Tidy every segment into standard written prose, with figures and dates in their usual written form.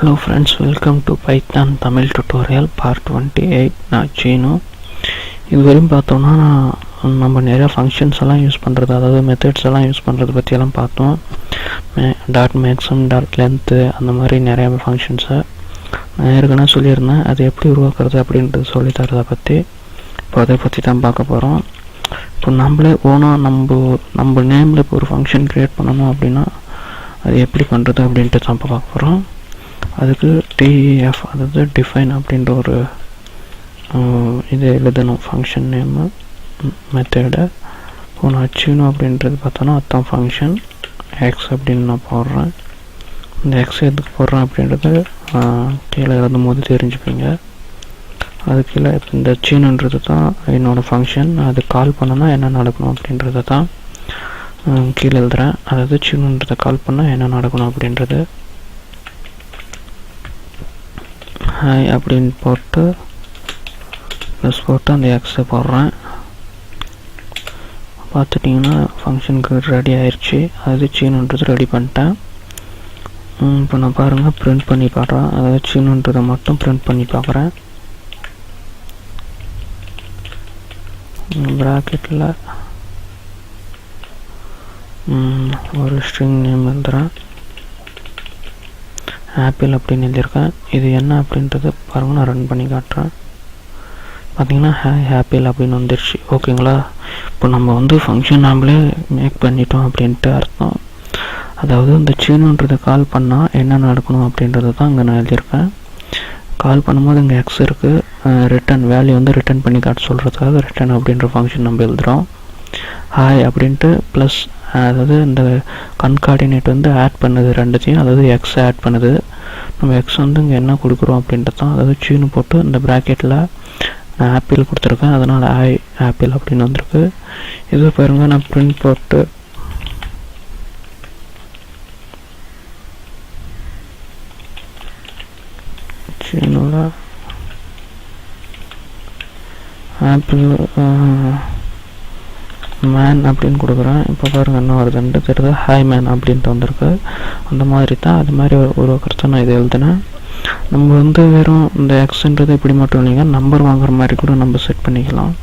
Hello friends, welcome to Python Tamil tutorial part 28. நான் சீனு. இதுவரையும் பார்த்தோம்னா நம்ம நிறைய ஃபங்க்ஷன்ஸ் எல்லாம் யூஸ் பண்ணுறது, அதாவது மெத்தட்ஸ் எல்லாம் யூஸ் பண்ணுறது பற்றியெல்லாம் பார்த்தோம். டாட் மேக்ஸிமம், டாட் லென்த்து, அந்த மாதிரி நிறைய ஃபங்க்ஷன்ஸை நான் ஏற்கனவே சொல்லியிருந்தேன். அது எப்படி உருவாக்குறது அப்படின்றது சொல்லித்தரதை பற்றி இப்போ அதை பற்றி தான் பார்க்க போகிறோம். இப்போ நம்மளே ஓனாக நம்ம நேமில் இப்போ ஒரு ஃபங்க்ஷன் க்ரியேட் பண்ணணும் அப்படின்னா அது எப்படி பண்ணுறது அப்படின்ட்டு தான் இப்போ பார்க்க போகிறோம். அதுக்கு டிஎஃப், அதாவது டிஃபைன் அப்படின்ற ஒரு இது எழுதணும், ஃபங்க்ஷன் நேமு மெத்தடை. இப்போ நான் அச்சீவ் அப்படின்றது பார்த்தோன்னா அதுதான் ஃபங்க்ஷன் எக்ஸ் அப்படின்னு நான் போடுறேன். இந்த எக்ஸ் எதுக்கு போடுறேன் அப்படின்றது கீழே எழுதும் போது தெரிஞ்சுப்பீங்க. அது கீழே இப்போ இந்த சீனுன்றது தான் என்னோடய ஃபங்க்ஷன். அது கால் பண்ணனா என்ன நடக்கணும் அப்படின்றத தான் கீழே எழுதுகிறேன். அதாவது சீனுன்றதை கால் பண்ணால் என்ன நடக்கணும் அப்படின்றது. ஹாய் அப்படின்னு போட்டு ப்ளஸ் போட்டு அந்த எக்ஸை போடுறேன். பார்த்துட்டிங்கன்னா ஃபங்க்ஷனுக்கு ரெடி ஆயிடுச்சு. அதாவது சீனுன்றது ரெடி பண்ணிட்டேன். இப்போ நான் பாருங்கள் ப்ரிண்ட் பண்ணி பார்க்குறேன். அதாவது சீனுன்றதை மட்டும் ப்ரிண்ட் பண்ணி பார்க்குறேன். ப்ராக்கெட்டில் ஒரு ஸ்ட்ரிங் நேம் எழுதுகிறேன், ஆப்பிள் அப்படின்னு எழுதியிருக்கேன். இது என்ன அப்படின்றது பாருங்கள், நான் ரன் பண்ணி காட்டுறேன். பார்த்தீங்கன்னா ஆப்பிள் அப்படின்னு வந்துடுச்சு. ஓகேங்களா? இப்போ நம்ம வந்து ஃபங்க்ஷன் நாமளே மேக் பண்ணிட்டோம் அப்படின்ட்டு அர்த்தம். அதாவது இந்த சீனுன்றதை கால் பண்ணால் என்ன நடக்கணும் அப்படின்றது தான் இங்கே நான் எழுதியிருக்கேன். கால் பண்ணும்போது இங்கே எக்ஸ் இருக்குது, ரிட்டன் வேல்யூ வந்து ரிட்டன் பண்ணி காட்ட சொல்கிறதுக்காக ரிட்டன் அப்படின்ற ஃபங்க்ஷன் நம்ம எழுதுகிறோம். ஹாய் அப்படின்ட்டு ப்ளஸ், அதாவது இந்த கன்கார்டினேட் வந்து ஆட் பண்ணுது ரெண்டுத்தையும், அதாவது எக்ஸ் ஆட் பண்ணுது. நம்ம எக்ஸ் வந்து இங்கே என்ன கொடுக்குறோம் அப்படின்றது தான், அதாவது சீனு போட்டு இந்த ப்ராக்கெட்டில் நான் ஆப்பிள் கொடுத்துருக்கேன், அதனால் ஆப்பிள் அப்படின்னு வந்திருக்கு. இது பாருங்க, நான் பிரிண்ட் போட்டு சீனுவில் ஆப்பிள் மேன் அப்படின்னு கொடுக்குறேன். இப்போ பாருங்கள் என்ன வருதுன்ட்டு தெரியுது, ஹாய் மேன் அப்படின்ட்டு வந்திருக்கு. அந்த மாதிரி தான், அது மாதிரி உருவாக்குறது நான் இதை எழுதினேன். நம்ம வந்து வெறும் இந்த எக்ஸ்ன்றது இப்படி மட்டும் இல்லைங்க, நம்பர் வாங்குற மாதிரி கூட நம்ம செட் பண்ணிக்கலாம்.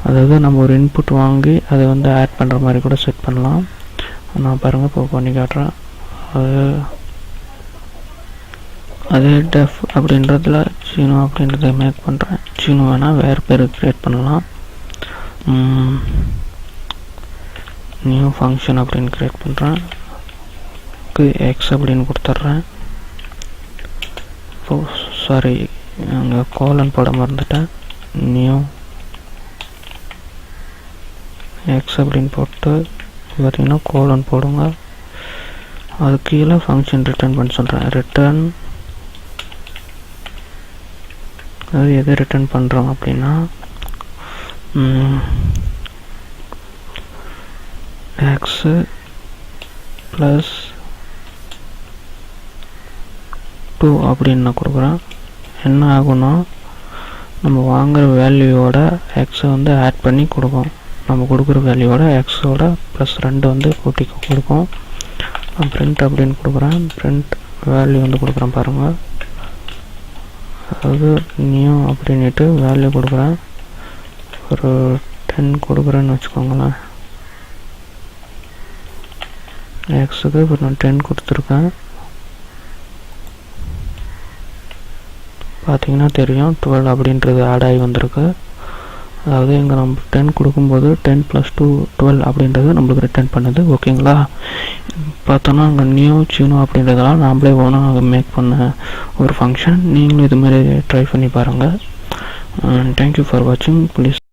அதாவது நம்ம ஒரு இன்புட் வாங்கி அதை வந்து ஆட் பண்ணுற மாதிரி கூட செட் பண்ணலாம். நான் பாருங்கள் இப்போ பண்ணி காட்டுறேன். அது டெஃப் அப்படின்றதுல சீனு அப்படின்றத மேக் பண்ணுறேன். சீனு வேணால் வேறு பேர் க்ரியேட் பண்ணலாம். நியூ ஃபங்க்ஷன் அப்படின்னு க்ரியேட் பண்ணுறேன். எக்ஸ் அப்படின்னு கொடுத்துட்றேன். இப்போ சாரி, அங்கே கோலன் போட மறந்துட்டேன். நியூ எக்ஸ் அப்படின்னு போட்டு பார்த்தீங்கன்னா கோலன் போடுங்க. அது கீழே ஃபங்க்ஷன் ரிட்டர்ன் பண்ண சொல்கிறேன். ரிட்டர்ன், அது எது ரிட்டர்ன் பண்ணுறோம் அப்படின்னா எக்ஸு ப்ளஸ் 2 அப்படின்னு நான் கொடுக்குறேன். என்ன ஆகும்னா நம்ம வாங்குகிற வேல்யூவோட எக்ஸை வந்து ஆட் பண்ணி கொடுக்கும். நம்ம கொடுக்குற வேல்யூவோட எக்ஸோட ப்ளஸ் 2 வந்து கூட்டி கொடுக்கும். நான் பிரிண்ட் அப்படின்னு கொடுக்குறேன். பிரிண்ட் வேல்யூ வந்து கொடுக்குறேன் பாருங்கள். அதாவது நியூ அப்படின்ட்டு வேல்யூ கொடுக்குறேன். ஒரு 10 கொடுக்குறேன்னு வச்சுக்கோங்களேன். எக்ஸுக்கு இப்போ நான் 10 கொடுத்துருக்கேன். பார்த்தீங்கன்னா தெரியும் 12 அப்படின்றது ஆட் ஆகி வந்திருக்கு. அதாவது இங்கே நம்ம 10 கொடுக்கும்போது 10 + 2 12 அப்படின்றது நம்மளுக்கு ரிட்டர்ன் பண்ணுது. ஓகேங்களா? பார்த்தோன்னா அங்கே நியூ சீனு அப்படின்றதெல்லாம் நாம்ளே ஓனாக மேக் பண்ண ஒரு ஃபங்க்ஷன். நீங்களும் இது மாதிரி ட்ரை பண்ணி பாருங்கள். தேங்க்யூ ஃபார் வாட்சிங். ப்ளீஸ்